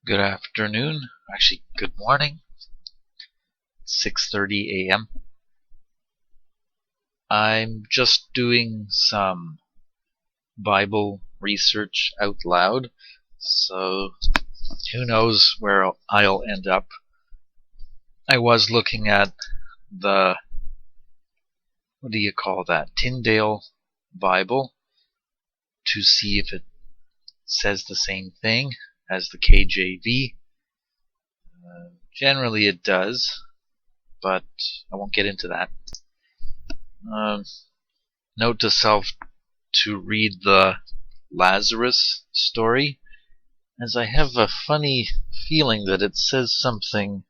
Good afternoon, actually good morning, 6:30 a.m. I'm just doing some Bible research out loud, so who knows where I'll end up. I was looking at the, Tyndale Bible to see if it says the same thing as the KJV. Generally it does, but I won't get into that. Note to self to read the Lazarus story, as I have a funny feeling that it says something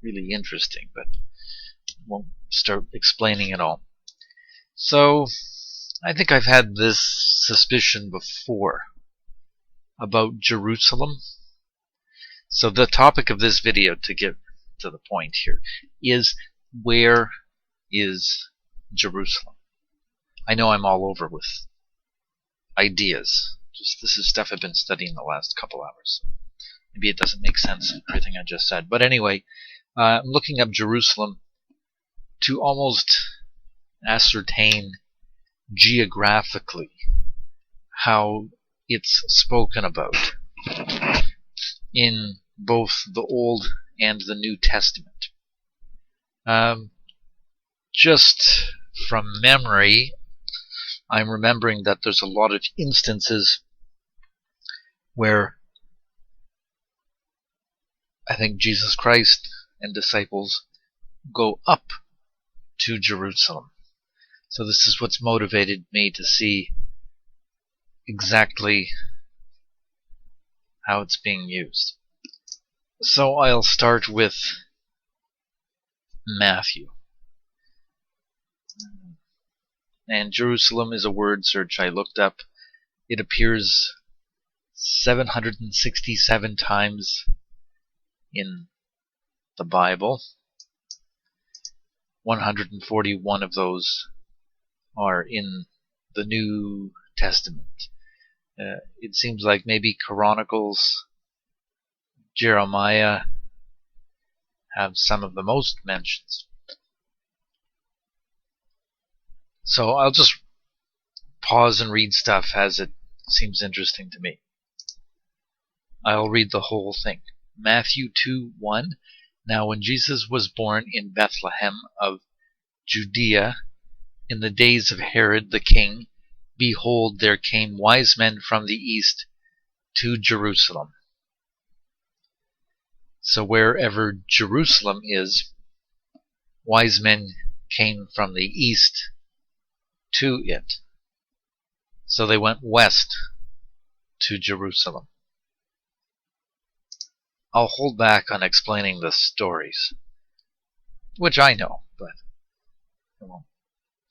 really interesting, but I won't start explaining it all. So, I think I've had this suspicion before about Jerusalem. So the topic of this video, to get to the point here, is where is Jerusalem? I know I'm all over with ideas. This is stuff I've been studying the last couple hours. Maybe it doesn't make sense, everything I just said. But anyway, I'm looking up Jerusalem to almost ascertain geographically how it's spoken about in both the Old and the New Testament. Just from memory, I'm remembering that there's a lot of instances where I think Jesus Christ and disciples go up to Jerusalem. So this is what's motivated me to see exactly how it's being used. So I'll start with Matthew. And Jerusalem is a word search I looked up. It appears 767 times in the Bible. 141 of those are in the New Testament. It seems like maybe Chronicles, Jeremiah have some of the most mentions. So I'll just pause and read stuff as it seems interesting to me. I'll read the whole thing. Matthew 2:1. Now when Jesus was born in Bethlehem of Judea, in the days of Herod the king, behold, there came wise men from the east to Jerusalem. So wherever Jerusalem is, wise men came from the east to it. So they went west to Jerusalem. I'll hold back on explaining the stories, which I know, but I won't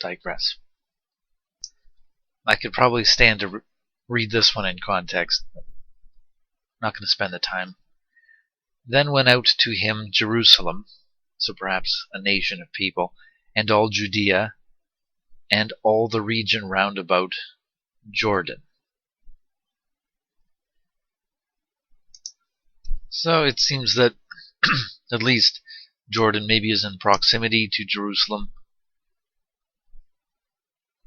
digress. I could probably stand to read this one in context, but I'm not going to spend the time. Then went out to him Jerusalem, so perhaps a nation of people, and all Judea, and all the region round about Jordan. So it seems that at least Jordan maybe is in proximity to Jerusalem,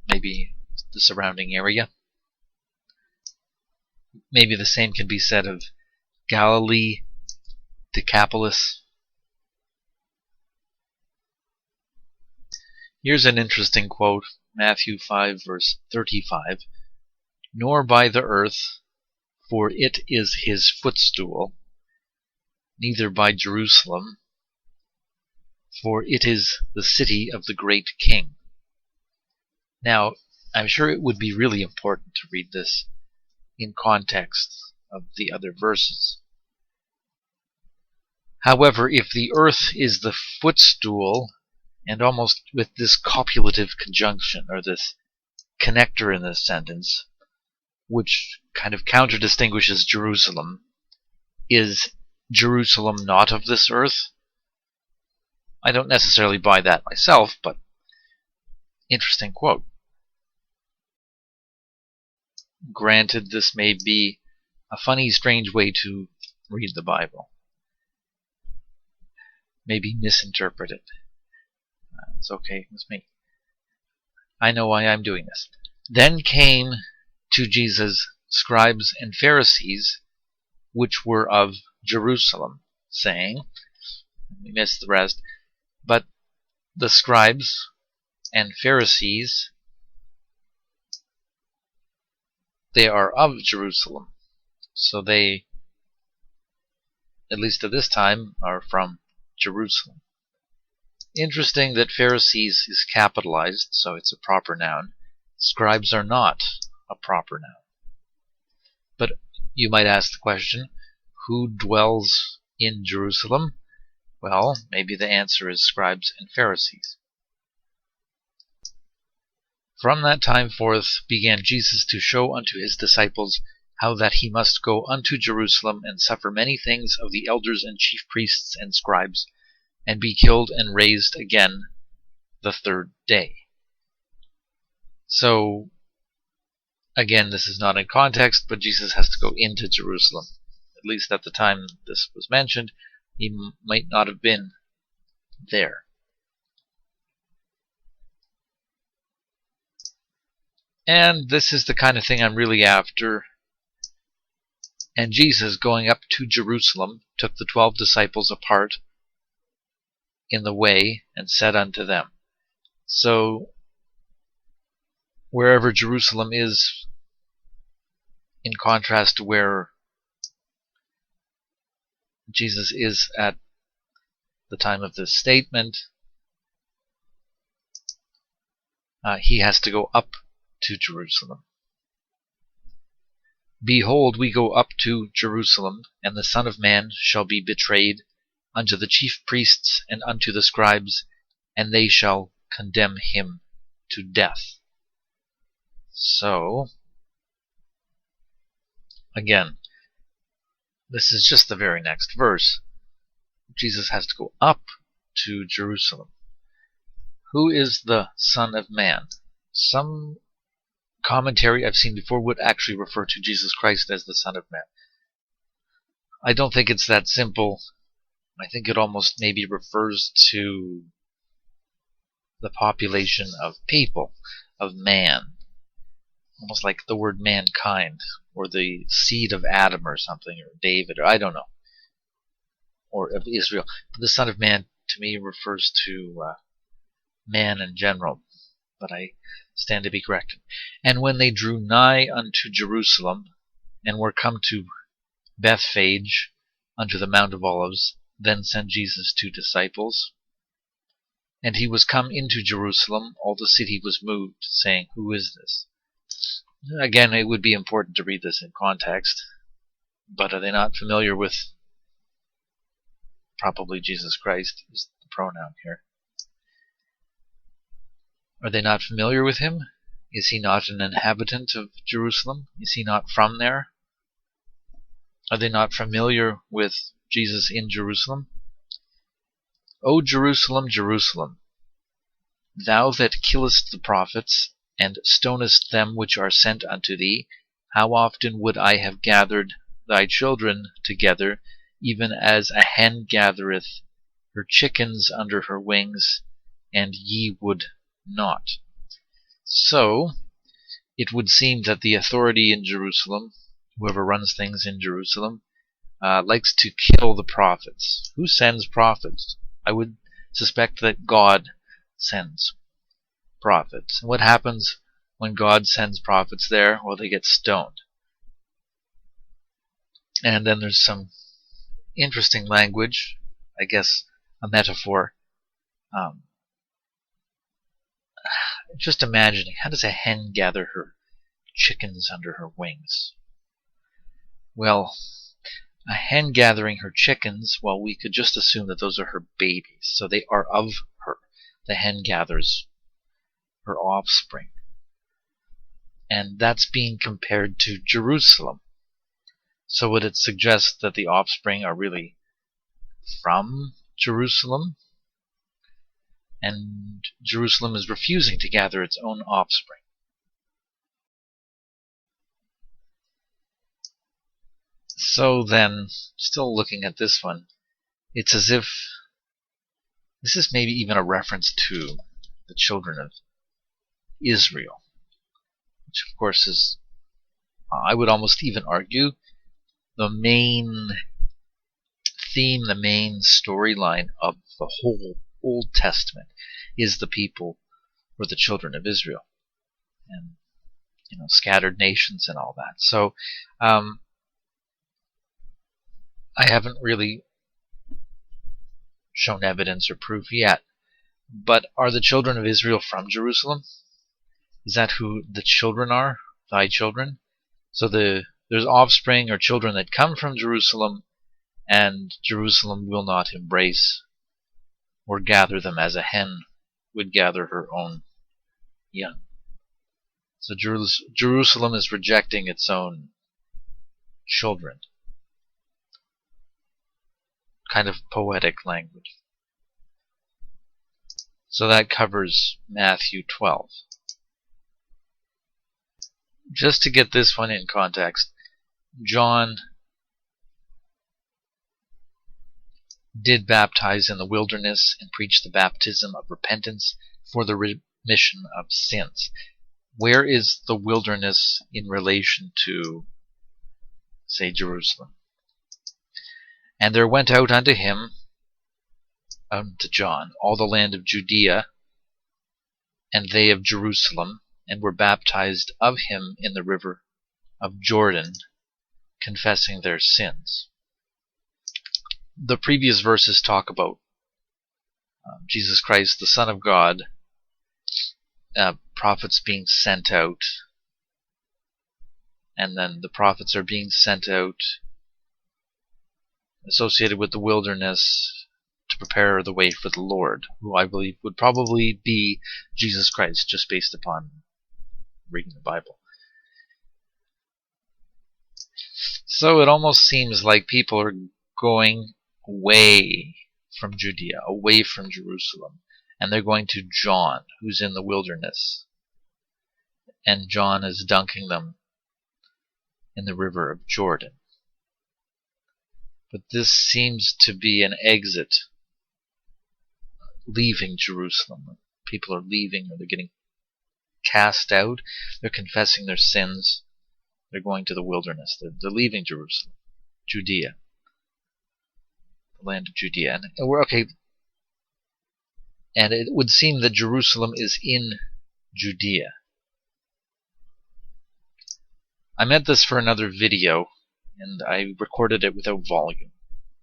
maybe the surrounding area. Maybe the same can be said of Galilee, Decapolis. Here's an interesting quote, Matthew 5 verse 35. Nor by the earth, for it is his footstool, neither by Jerusalem, for it is the city of the great king. Now, I'm sure it would be really important to read this in context of the other verses. However, if the earth is the footstool, and almost with this copulative conjunction, or this connector in this sentence, which kind of counter-distinguishes Jerusalem, is Jerusalem not of this earth? I don't necessarily buy that myself, but interesting quote. Granted, this may be a funny, strange way to read the Bible. Maybe misinterpret it. It's okay with me. I know why I'm doing this. Then came to Jesus scribes and Pharisees, which were of Jerusalem, saying, we missed the rest, but the scribes and Pharisees, they are of Jerusalem. So they, at least at this time, are from Jerusalem. Interesting that Pharisees is capitalized, so it's a proper noun. Scribes are not a proper noun. But you might ask the question, who dwells in Jerusalem? Well, maybe the answer is scribes and Pharisees. From that time forth began Jesus to show unto his disciples how that he must go unto Jerusalem and suffer many things of the elders and chief priests and scribes, and be killed and raised again the third day. So, again, this is not in context, but Jesus has to go into Jerusalem. At least at the time this was mentioned, he might not have been there. And this is the kind of thing I'm really after. And Jesus, going up to Jerusalem, took the 12 disciples apart in the way, and said unto them. So, wherever Jerusalem is, in contrast to where Jesus is at the time of this statement, he has to go up to Jerusalem. Behold, we go up to Jerusalem, and the Son of Man shall be betrayed unto the chief priests and unto the scribes, and they shall condemn him to death. So, again, this is just the very next verse. Jesus has to go up to Jerusalem. Who is the Son of Man? Some commentary I've seen before would actually refer to Jesus Christ as the Son of Man. I don't think it's that simple. I think it almost maybe refers to the population of people, of man. Almost like the word mankind, or the seed of Adam or something, or David, or I don't know. Or of Israel. But the Son of Man, to me, refers to man in general. But I stand to be corrected. And when they drew nigh unto Jerusalem, and were come to Bethphage, unto the Mount of Olives, then sent Jesus 2 disciples. And he was come into Jerusalem, all the city was moved, saying, Who is this? Again, it would be important to read this in context, but are they not familiar with, probably Jesus Christ is the pronoun here. Are they not familiar with him? Is he not an inhabitant of Jerusalem? Is he not from there? Are they not familiar with Jesus in Jerusalem? O Jerusalem, Jerusalem, thou that killest the prophets, and stonest them which are sent unto thee, how often would I have gathered thy children together, even as a hen gathereth her chickens under her wings, and ye would not. So, it would seem that the authority in Jerusalem, whoever runs things in Jerusalem, likes to kill the prophets. Who sends prophets? I would suspect that God sends prophets. And what happens when God sends prophets there? Well, they get stoned. And then there's some interesting language, I guess a metaphor. Just imagining, how does a hen gather her chickens under her wings? Well, a hen gathering her chickens, well, we could just assume that those are her babies, so they are of her. The hen gathers her offspring. And that's being compared to Jerusalem. So would it suggest that the offspring are really from Jerusalem? And Jerusalem is refusing to gather its own offspring. So then, still looking at this one, it's as if this is maybe even a reference to the children of Israel, which of course is, I would almost even argue, the main theme, the main storyline of the whole Old Testament is the people or the children of Israel, and scattered nations and all that. So I haven't really shown evidence or proof yet, but are the children of Israel from Jerusalem? Is that who the children are? Thy children? So there's offspring or children that come from Jerusalem, and Jerusalem will not embrace or gather them as a hen would gather her own young. So Jerusalem is rejecting its own children. Kind of poetic language. So that covers Matthew 12. Just to get this one in context, John did baptize in the wilderness and preach the baptism of repentance for the remission of sins. Where is the wilderness in relation to, say, Jerusalem? And there went out unto him, unto John, all the land of Judea, and they of Jerusalem, and were baptized of him in the river of Jordan, confessing their sins. The previous verses talk about Jesus Christ, the Son of God, prophets being sent out, and then the prophets are being sent out associated with the wilderness to prepare the way for the Lord, who I believe would probably be Jesus Christ, just based upon reading the Bible. So it almost seems like people are going away from Judea, away from Jerusalem, and they're going to John, who's in the wilderness, and John is dunking them in the river of Jordan. But this seems to be an exit, leaving Jerusalem. People are leaving, or they're getting cast out. They're confessing their sins. They're going to the wilderness. They're leaving Jerusalem, Judea, the land of Judea. And we're okay. And it would seem that Jerusalem is in Judea. I meant this for another video, and I recorded it without volume,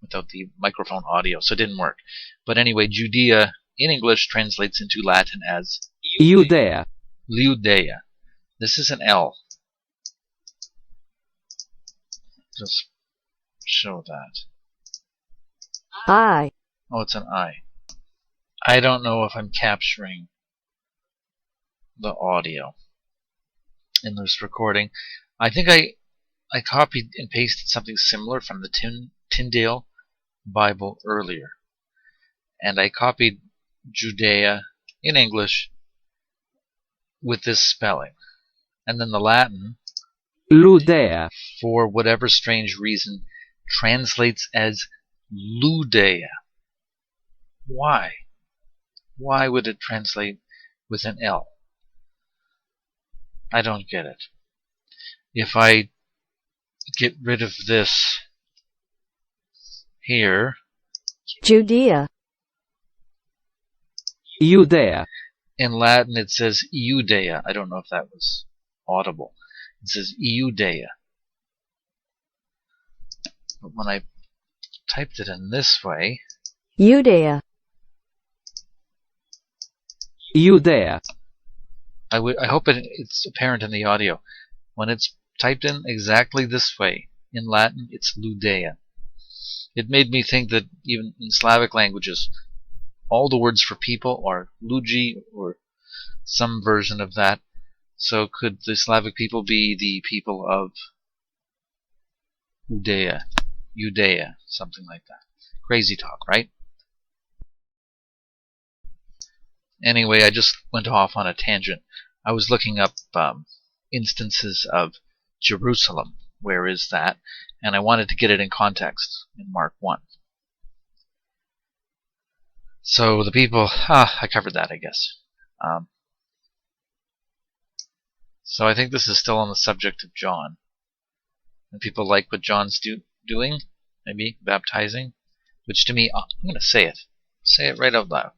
without the microphone audio, so it didn't work. But anyway, Judea in English translates into Latin as Judea. Judea. This is an L. Just show that. I. Oh, it's an I. I don't know if I'm capturing the audio in this recording. I think I copied and pasted something similar from the Tyndale Bible earlier. And I copied Judea in English with this spelling. And then the Latin, Ludea. for whatever strange reason, translates as Ludea. Why? Why would it translate with an L? I don't get it. If I get rid of this here, Judea. Judea. in Latin it says Iudea. I don't know if that was audible. It says Iudea. But when I typed it in this way, Judea. Judea. I hope it's apparent in the audio. When it's typed in exactly this way, in Latin it's Ludea. It made me think that even in Slavic languages, all the words for people are Luji or some version of that. So could the Slavic people be the people of Judea, something like that. Crazy talk, right? Anyway, I just went off on a tangent. I was looking up instances of Jerusalem, where is that? And I wanted to get it in context in Mark 1. So the people, I covered that, I guess. So I think this is still on the subject of John. And people like what John's doing, maybe baptizing, which to me, I'm going to say it. Say it right out loud.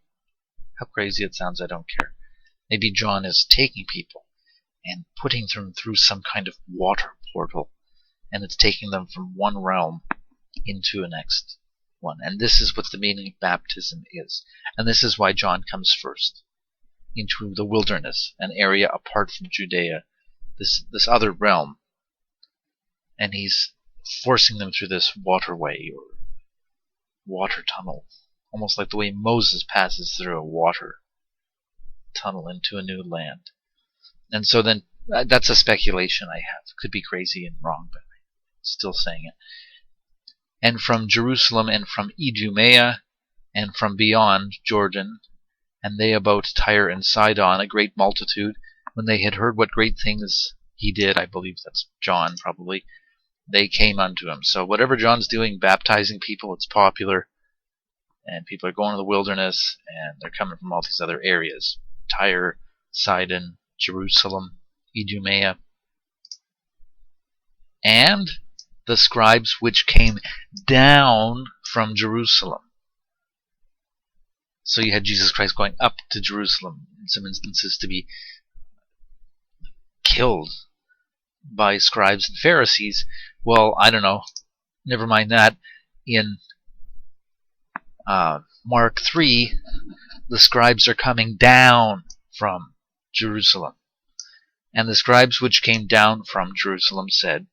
How crazy it sounds, I don't care. Maybe John is taking people and putting them through some kind of water portal, and it's taking them from one realm into a next one. And this is what the meaning of baptism is. And this is why John comes first, into the wilderness, an area apart from Judea, this other realm. And he's forcing them through this waterway or water tunnel, almost like the way Moses passes through a water tunnel into a new land. And so then, that's a speculation I have. Could be crazy and wrong, but I'm still saying it. And from Jerusalem and from Idumea and from beyond Jordan, and they about Tyre and Sidon, a great multitude, when they had heard what great things he did, I believe that's John probably, they came unto him. So whatever John's doing, baptizing people, it's popular, and people are going to the wilderness, and they're coming from all these other areas. Tyre, Sidon, Jerusalem, Idumea, and the scribes which came down from Jerusalem. So you had Jesus Christ going up to Jerusalem, in some instances to be killed by scribes and Pharisees. Well, I don't know. Never mind that. In Mark 3, the scribes are coming down from Jerusalem. And the scribes which came down from Jerusalem said,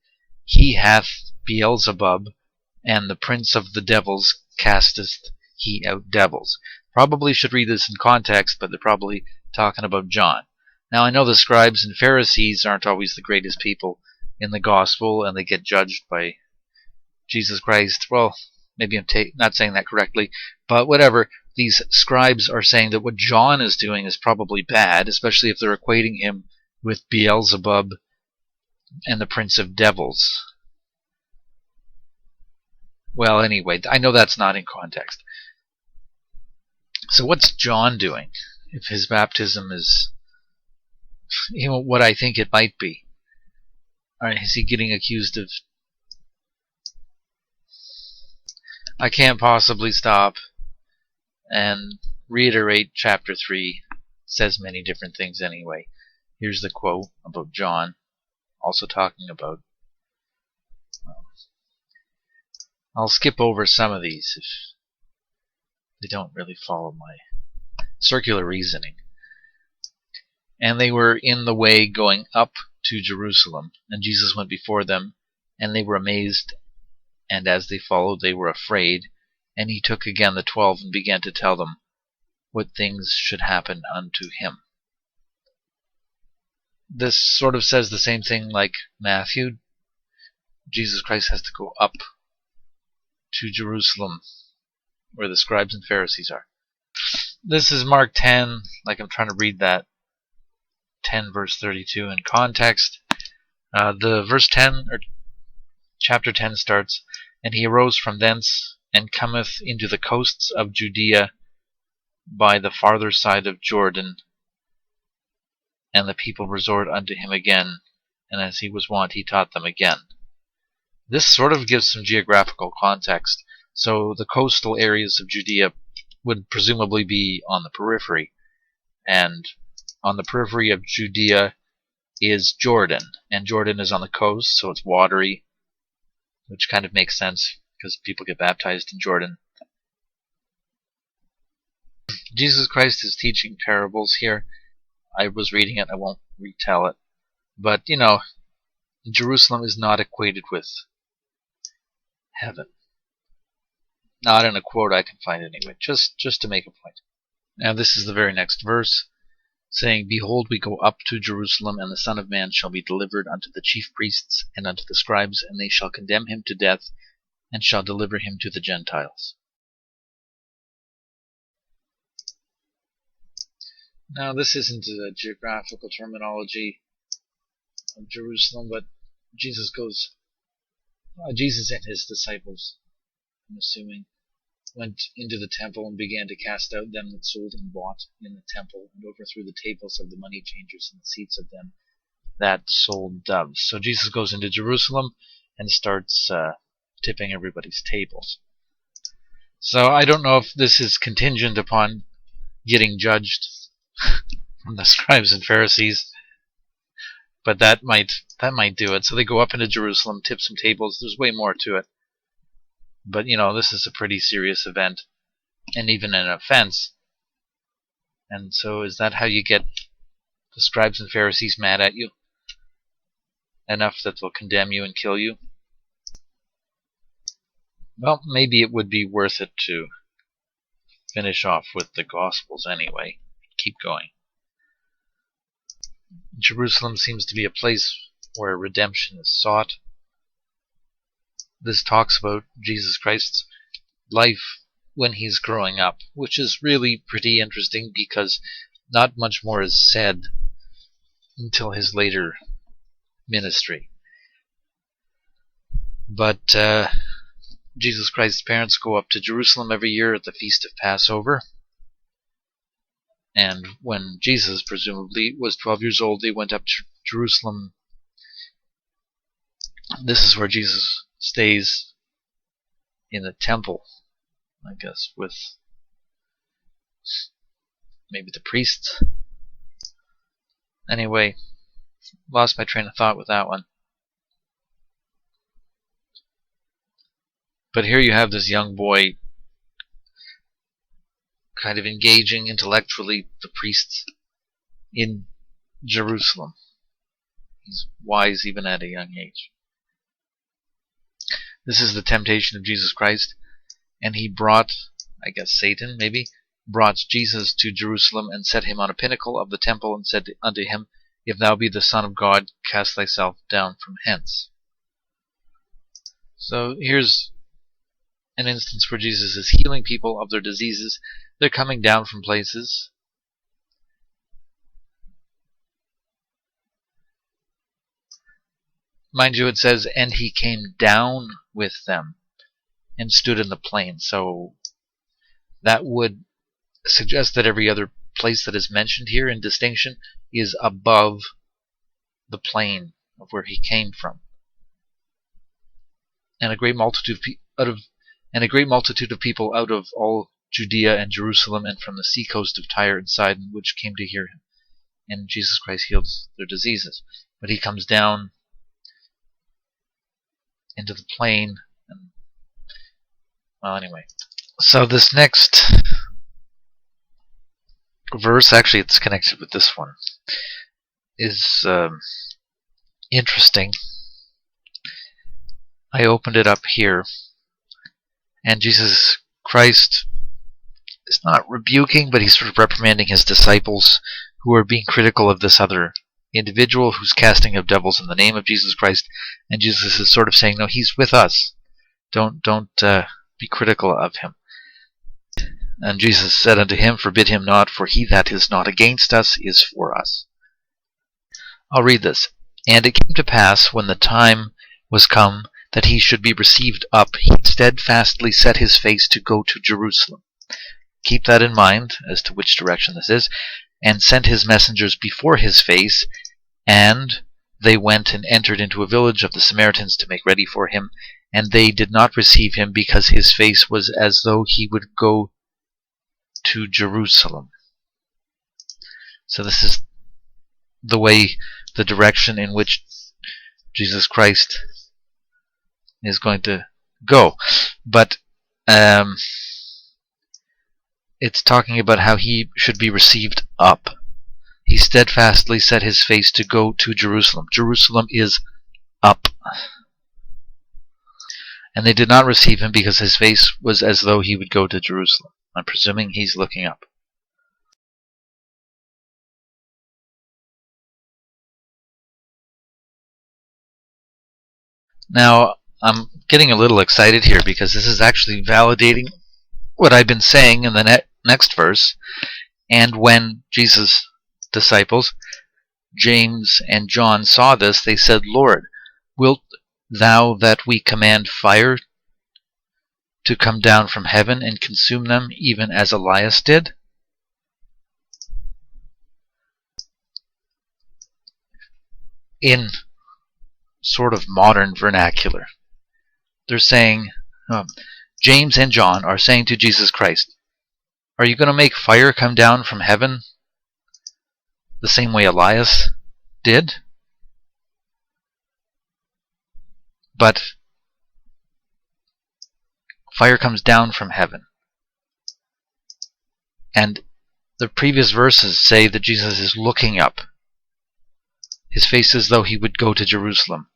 He hath Beelzebub, and the prince of the devils casteth he out devils. Probably should read this in context, but they're probably talking about John. Now, I know the scribes and Pharisees aren't always the greatest people in the gospel, and they get judged by Jesus Christ. Well, maybe I'm not saying that correctly, but whatever. These scribes are saying that what John is doing is probably bad, especially if they're equating him with Beelzebub and the prince of devils. Well, anyway, I know that's not in context. So what's John doing if his baptism is what I think it might be? Is he getting accused of... I can't possibly stop and reiterate chapter 3. It says many different things anyway. Here's the quote about John, also talking about... I'll skip over some of these if they don't really follow my circular reasoning. And they were in the way going up to Jerusalem, and Jesus went before them, and they were amazed, and as they followed they were afraid. And he took again the 12 and began to tell them what things should happen unto him. This sort of says the same thing like Matthew. Jesus Christ has to go up to Jerusalem, where the scribes and Pharisees are. This is Mark 10, like I'm trying to read that 10 verse 32 in context. The verse 10, or chapter 10 starts, And he arose from thence, and cometh into the coasts of Judea by the farther side of Jordan, and the people resort unto him again, and as he was wont, he taught them again. This sort of gives some geographical context. So the coastal areas of Judea would presumably be on the periphery, and on the periphery of Judea is Jordan, and Jordan is on the coast, so it's watery, which kind of makes sense because people get baptized in Jordan. Jesus Christ is teaching parables here. I was reading it, I won't retell it. But, Jerusalem is not equated with heaven. Not in a quote I can find anyway, just to make a point. Now this is the very next verse, saying, Behold, we go up to Jerusalem, and the Son of Man shall be delivered unto the chief priests and unto the scribes, and they shall condemn him to death, and shall deliver him to the Gentiles. Now this isn't a geographical terminology of Jerusalem, but Jesus goes Jesus and his disciples, I'm assuming, went into the temple and began to cast out them that sold and bought in the temple, and overthrew the tables of the money changers and the seats of them that sold doves. So Jesus goes into Jerusalem and starts tipping everybody's tables. So I don't know if this is contingent upon getting judged from the scribes and Pharisees, but that might do it. So they go up into Jerusalem, tip some tables. There's way more to it. But, this is a pretty serious event, and even an offense. And so is that how you get the scribes and Pharisees mad at you? Enough that they'll condemn you and kill you? Well, maybe it would be worth it to finish off with the Gospels anyway. Keep going. Jerusalem seems to be a place where redemption is sought. This talks about Jesus Christ's life when he's growing up, which is really pretty interesting because not much more is said until his later ministry. But Jesus Christ's parents go up to Jerusalem every year at the Feast of Passover. And when Jesus, presumably, was 12 years old, they went up to Jerusalem. This is where Jesus stays in the temple, I guess, with maybe the priests. Anyway, lost my train of thought with that one. But here you have this young boy kind of engaging intellectually the priests in Jerusalem. He's wise even at a young age. This is the temptation of Jesus Christ, and he brought, I guess Satan maybe, brought Jesus to Jerusalem and set him on a pinnacle of the temple and said unto him, If thou be the Son of God, cast thyself down from hence. So here's an instance where Jesus is healing people of their diseases. They're coming down from places. Mind you, it says, and he came down with them and stood in the plain. So that would suggest that every other place that is mentioned here in distinction is above the plain of where he came from. And a great multitude of people out of all Judea and Jerusalem and from the seacoast of Tyre and Sidon, which came to hear him. And Jesus Christ heals their diseases. But he comes down into the plain. And, well, anyway. So this next verse, actually it's connected with this one, is interesting. I opened it up here, and Jesus Christ is not rebuking, but he's sort of reprimanding his disciples who are being critical of this other individual who's casting out devils in the name of Jesus Christ. And Jesus is sort of saying, no, he's with us. Don't be critical of him. And Jesus said unto him, Forbid him not, for he that is not against us is for us. I'll read this. And it came to pass, when the time was come that he should be received up, he steadfastly set his face to go to Jerusalem. Keep that in mind as to which direction this is. And sent his messengers before his face, and they went and entered into a village of the Samaritans to make ready for him. And they did not receive him, because his face was as though he would go to Jerusalem. So this is the direction in which Jesus Christ is going to go. But it's talking about how he should be received up. He steadfastly set his face to go to Jerusalem. Jerusalem is up. And they did not receive him, because his face was as though he would go to Jerusalem. I'm presuming he's looking up. Now, I'm getting a little excited here, because this is actually validating what I've been saying in the next verse. And when Jesus' disciples, James and John, saw this, they said, Lord, wilt thou that we command fire to come down from heaven and consume them, even as Elias did? In sort of modern vernacular, they're saying, James and John are saying to Jesus Christ, are you going to make fire come down from heaven the same way Elias did? But fire comes down from heaven. And the previous verses say that Jesus is looking up. His face as though he would go to Jerusalem.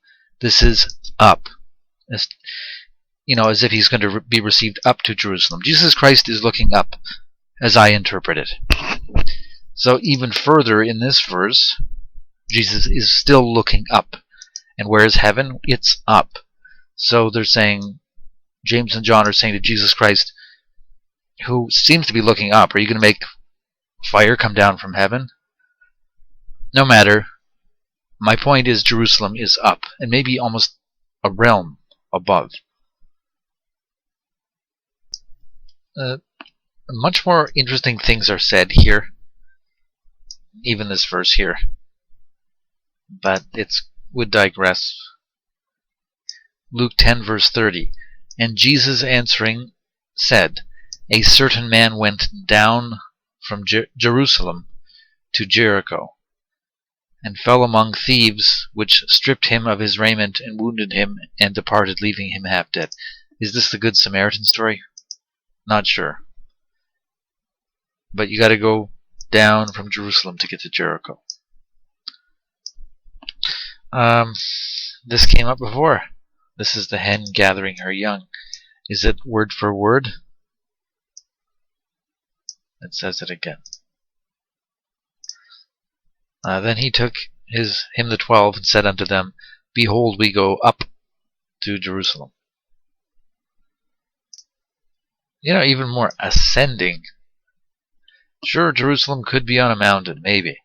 This is up. As if he's going to be received up to Jerusalem. Jesus Christ is looking up, as I interpret it. So even further in this verse, Jesus is still looking up. And where is heaven? It's up. So they're saying, James and John are saying to Jesus Christ, who seems to be looking up, are you going to make fire come down from heaven? No matter. My point is Jerusalem is up, and maybe almost a realm above. Much more interesting things are said here, even this verse here, but it would digress. Luke 10 verse 30, and Jesus answering said, a certain man went down from Jerusalem to Jericho, and fell among thieves, which stripped him of his raiment, and wounded him, and departed, leaving him half dead. Is this the Good Samaritan story? Not sure. But you got to go down from Jerusalem to get to Jericho. This came up before. This is the hen gathering her young. Is it word for word? It says it again. Then he took him the 12 and said unto them, behold, we go up to Jerusalem. Even more ascending. Sure, Jerusalem could be on a mountain, maybe.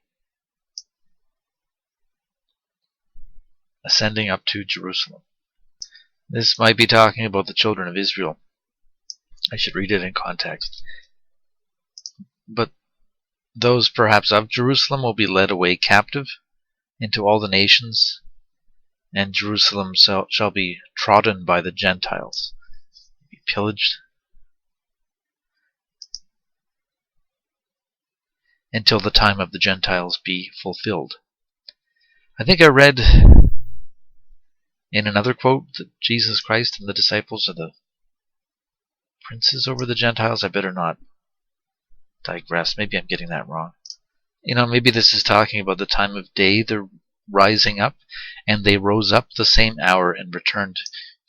Ascending up to Jerusalem. This might be talking about the children of Israel. I should read it in context. But those perhaps of Jerusalem will be led away captive into all the nations, and Jerusalem shall be trodden by the Gentiles, be pillaged, until the time of the Gentiles be fulfilled. I think I read in another quote that Jesus Christ and the disciples are the princes over the Gentiles. I better not digress. Maybe I'm getting that wrong. Maybe this is talking about the time of day they're rising up, and they rose up the same hour and returned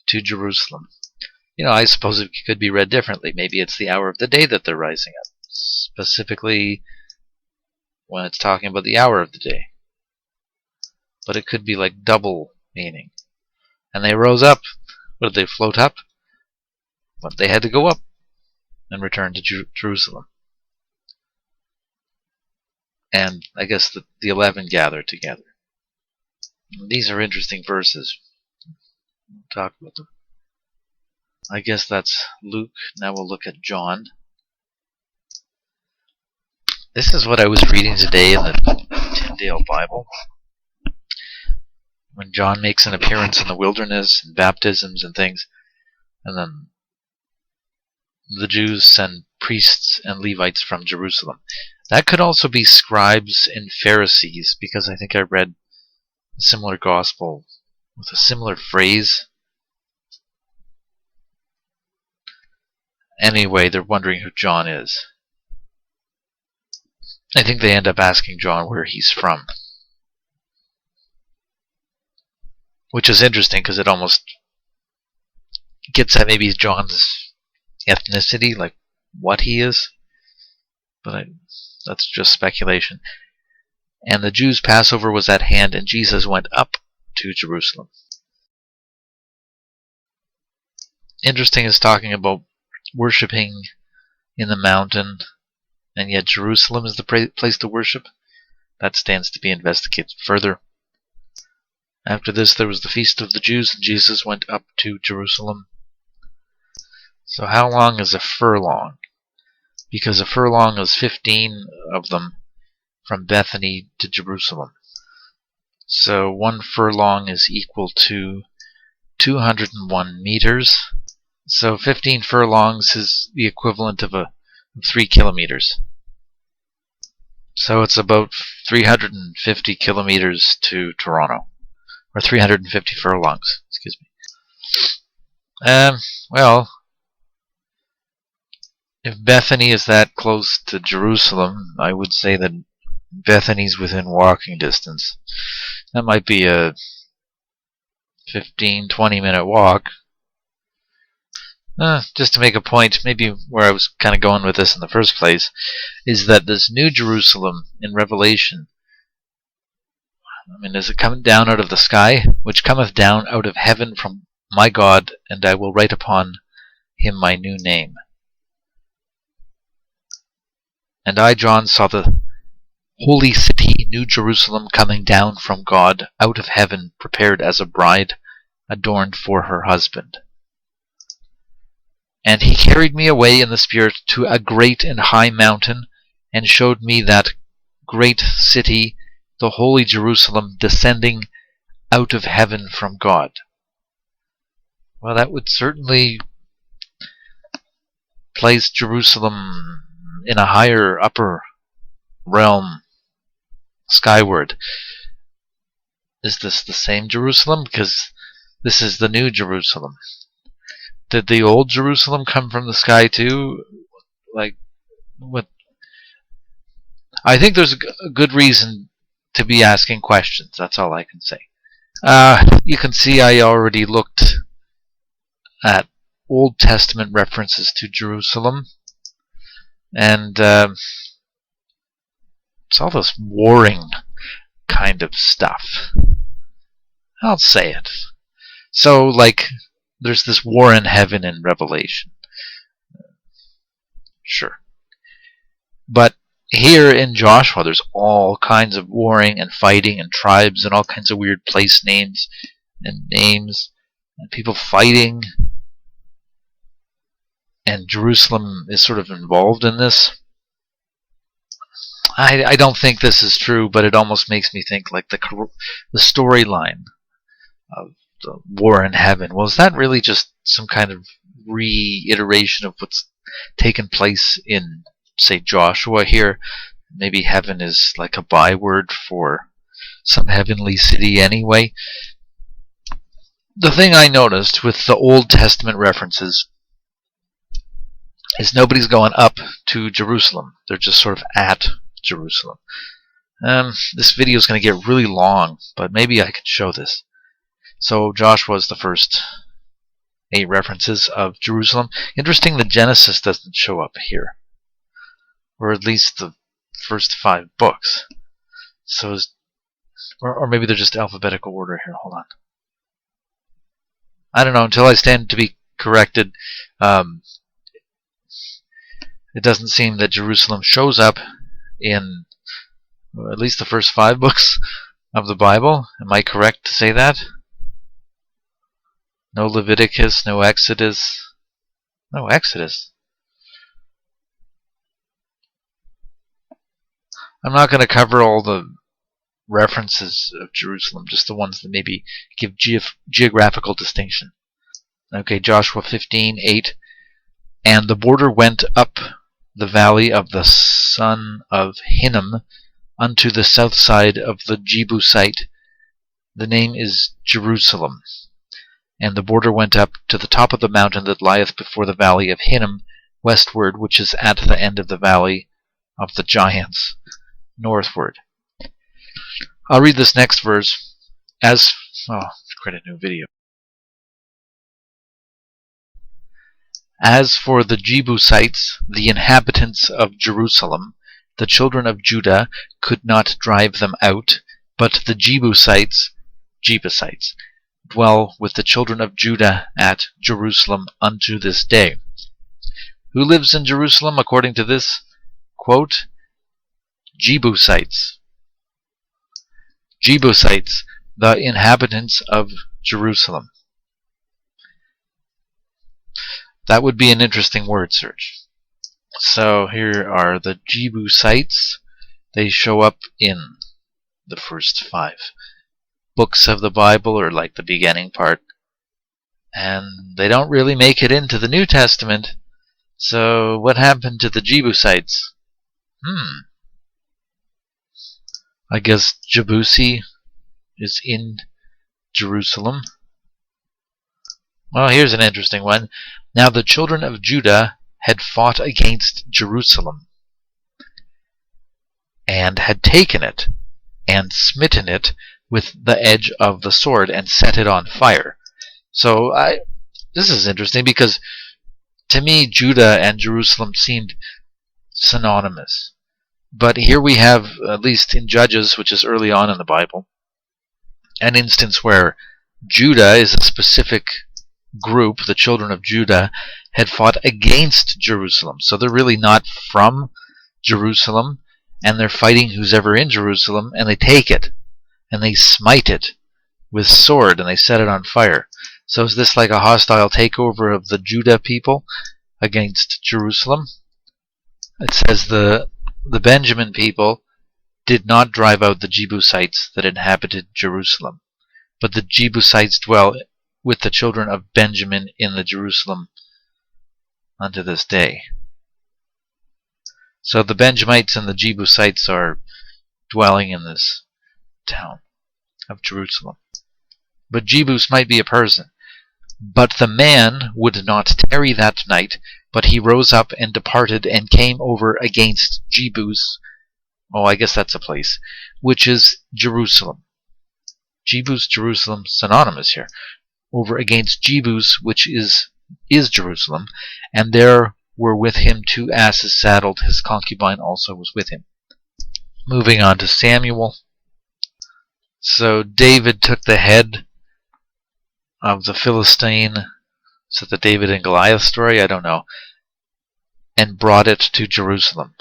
to Jerusalem. I suppose it could be read differently. Maybe it's the hour of the day that they're rising up, specifically when it's talking about the hour of the day. But it could be like double meaning. And they rose up. What did they float up? But they had to go up and return to Jerusalem. And I guess the 11 gathered together. These are interesting verses. We'll talk about them. I guess that's Luke. Now we'll look at John. This is what I was reading today in the Tyndale Bible. When John makes an appearance in the wilderness and baptisms and things, and then the Jews send priests and Levites from Jerusalem. That could also be scribes and Pharisees, because I think I read a similar gospel with a similar phrase. Anyway, they're wondering who John is. I think they end up asking John where he's from. Which is interesting because it almost gets at maybe John's ethnicity, like what he is. But that's just speculation. And the Jews' Passover was at hand, and Jesus went up to Jerusalem. Interesting is talking about worshipping in the mountain, and yet Jerusalem is the place to worship. That stands to be investigated further. After this there was the feast of the Jews, and Jesus went up to Jerusalem. So how long is a furlong? Because a furlong is 15 of them from Bethany to Jerusalem. So 1 furlong is equal to 201 meters. So 15 furlongs is the equivalent of 3 kilometers. So it's about 350 kilometers to Toronto. Or 350 furlongs, excuse me. Well, if Bethany is that close to Jerusalem, I would say that Bethany's within walking distance. That might be a 15-20 minute walk. Just to make a point, maybe where I was kind of going with this in the first place, is that this New Jerusalem in Revelation, is it coming down out of the sky, which cometh down out of heaven from my God, and I will write upon him my new name. And I, John, saw the holy city, New Jerusalem, coming down from God out of heaven, prepared as a bride adorned for her husband. And he carried me away in the Spirit to a great and high mountain, and showed me that great city, the holy Jerusalem, descending out of heaven from God. Well, that would certainly place Jerusalem in a higher, upper realm skyward. Is this the same Jerusalem? Because this is the New Jerusalem. Did the old Jerusalem come from the sky too? Like, what? I think there's a good reason to be asking questions. That's all I can say. You can see I already looked at Old Testament references to Jerusalem, and it's all this warring kind of stuff. I'll say it. So, like, there's this war in heaven in Revelation. Sure. But here in Joshua, there's all kinds of warring and fighting and tribes and all kinds of weird place names and people fighting. And Jerusalem is sort of involved in this. I don't think this is true, but it almost makes me think like the storyline of the war in heaven. Well, is that really just some kind of reiteration of what's taken place in, say, Joshua here? Maybe heaven is like a byword for some heavenly city anyway. The thing I noticed with the Old Testament references is nobody's going up to Jerusalem. They're just sort of at Jerusalem. This video is going to get really long, but maybe I can show this. So Joshua is the first 8 references of Jerusalem. Interesting that Genesis doesn't show up here, or at least the first 5 books. So, or maybe they're just alphabetical order here. Hold on. I don't know. Until I stand to be corrected, it doesn't seem that Jerusalem shows up in at least the first 5 books of the Bible. Am I correct to say that? No Leviticus, no Exodus. No Exodus. I'm not going to cover all the references of Jerusalem, just the ones that maybe give geographical distinction. Okay, Joshua 15:8. And the border went up the valley of the son of Hinnom unto the south side of the Jebusite. The name is Jerusalem. And the border went up to the top of the mountain that lieth before the valley of Hinnom westward, which is at the end of the valley of the giants northward. I'll read this next verse. Create a new video. As for the Jebusites, the inhabitants of Jerusalem, the children of Judah could not drive them out, but the Jebusites, dwell with the children of Judah at Jerusalem unto this day. Who lives in Jerusalem according to this? Quote, Jebusites. Jebusites, the inhabitants of Jerusalem. That would be an interesting word search. So here are the Jibusites. They show up in the first 5 books of the Bible, or like the beginning part. And they don't really make it into the New Testament. So what happened to the Jebusites? I guess Jibusi is in Jerusalem. Well, here's an interesting one. Now the children of Judah had fought against Jerusalem, and had taken it, and smitten it with the edge of the sword, and set it on fire. So this is interesting, because to me Judah and Jerusalem seemed synonymous. But here we have, at least in Judges, which is early on in the Bible, an instance where Judah is a specific group, the children of Judah, had fought against Jerusalem. So they're really not from Jerusalem, and they're fighting who's ever in Jerusalem, and they take it, and they smite it with sword, and they set it on fire. So is this like a hostile takeover of the Judah people against Jerusalem? It says the Benjamin people did not drive out the Jebusites that inhabited Jerusalem, but the Jebusites dwell with the children of Benjamin in the Jerusalem unto this day. So the Benjamites and the Jebusites are dwelling in this town of Jerusalem. But Jibus might be a person. But the man would not tarry that night, but he rose up and departed, and came over against Jibus. Oh, I guess that's a place, which is Jerusalem. Jibus, Jerusalem, synonymous here. Over against Jibus, which is Jerusalem, and there were with him 2 asses saddled. His concubine also was with him. Moving on to Samuel. So David took the head of the Philistine. Is it the David and Goliath story? I don't know. And brought it to Jerusalem.